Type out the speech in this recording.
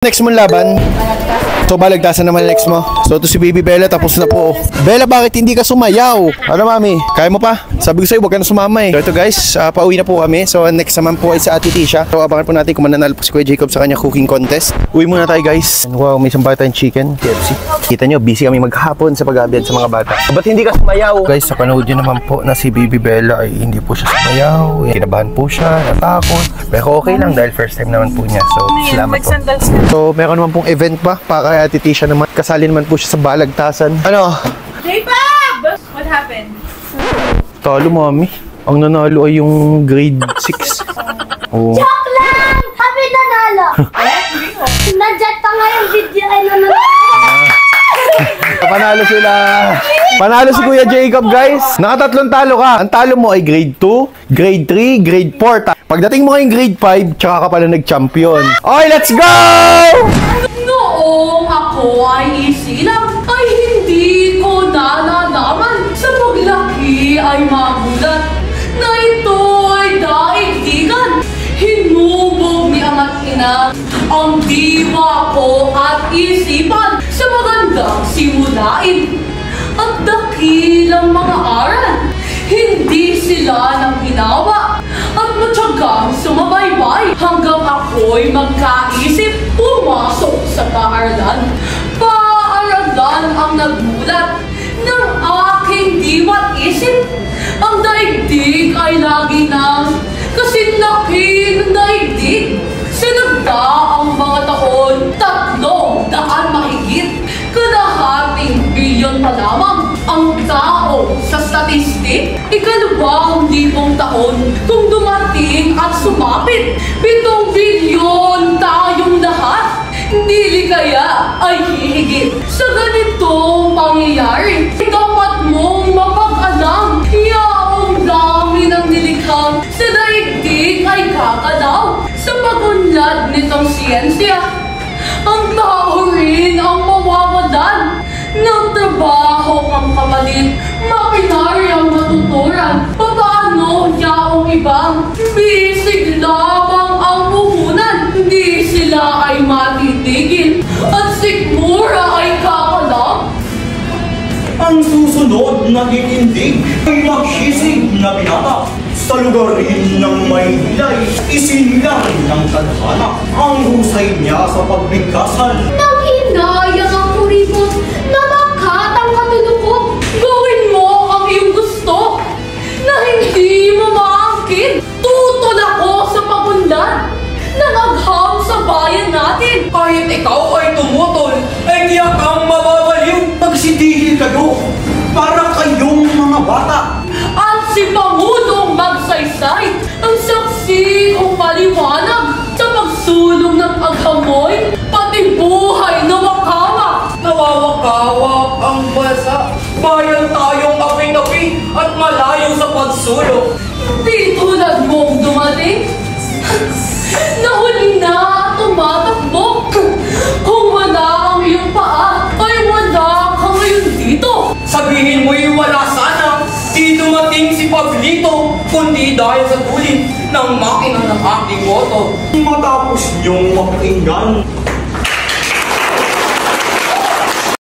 Next mong laban. So balagtasan naman next mo. So to si Baby Bella, tapos na po. Bella, bakit hindi ka sumayaw? Ano mami? Kaya mo pa? Sabi ko sa'yo, huwag ka na sumama eh. So ito guys, pauwi na po kami. So next naman po ay sa Ate Tisha. So abangan po natin kung mananalo po si Kuya Jacob sa kanya cooking contest. Uwi muna tayo guys. And wow, may isang bata yung chicken, KFC. Kita nyo, busy kami maghapon sa pag-aabyan sa mga bata. Ba't hindi ka sumayaw? Guys, sa panood nyo naman po na si Baby Bella ay hindi po siya sumayaw. Kinabahan po siya, natakot. Pero okay lang dahil first time naman po niya. So salamat po. So meron naman pong event pa para kay Ate Tisha naman. Kasali naman po siya sa balagtasan. Ano? Jacob! What happened? Talo mami. Ang nanalo ay yung grade 6. Oh. Joke lang! Kami nanalo! Nandiyan pa nga yung video ay nanalo. Panalo sila. Panalo si Kuya Jacob guys. Nakatatlong talo ka. Ang talo mo ay grade 2, grade 3, grade 4. Pagdating mo kayong grade 5, tsaka ka pala nag-champion. Okay, let's go! Noong ako ay isilang, ay hindi ko nalalaman. Sa paglaki ay magulat na ito ay daigdigan. Hinubog ni ama't ina ang diwa ko at isipan sa magandang simulain. At dakilang mga aral, hindi sila nang ginawa at matyagang sumabaybay hanggang ako'y magkaisip pumasok sa paaralan. Paaralan ang nagmulat ng aking diwa't isip. Ang daigdig ay lagi nang kasinlaki ng daigdig. Sinagdaang mga taon, 300 mahigit. Kalahating bilyon pa lamang ang tao sa statistik. Ikalawang libong taon kung dumating at sumapit. 7 bilyon tayong lahat. Dili kaya ay hihigit sa ganitong pangyayari. Dapat mong mapag-alam, yaong dami ng nilikhang sa daigdig ay kakalaw. Sa pag-unlad nitong siyensya, ang tao rin ang mawawalan ng trabaho ang kapalit. Mapinaryang matuturan. Paano yaong ibang bisig lamang ang puhunan? Hindi sila ay matitigil at sikmura ay kakalam. Ang susunod na titindig ay magsisig na binata. Sa lugar rin ng Maynilay, isinlang ng tadhana ang husay niya sa pagbigkasan. Nang hinayang ang kuripot na makatang katulukot. Gawin mo ang iyong gusto na hindi mo maangkin. Tutol ako sa pagundan ng agham sa bayan natin. Kahit ikaw ay tumutol, ay tiyak kang mababaliw. Magsitihil kayo para kayong mga bata. At si Pangulong magsaysay ang saksi o paliwanag sa pagsulong ng aghamoy, pati buhay na wakawak. Nawawakawak ang bansa. Bayan tayong api-api at malayo sa pagsulong. Di tulad mong dumating. Nahuli na at tumatakbo. Kung wala ang iyong paa, ay wala ka ngayon dito. Sabihin mo'y wala sana. Di dumating si Pablito, kundi dahil sa tulid ng makina ng aking boto. Matapos niyong mapakinggan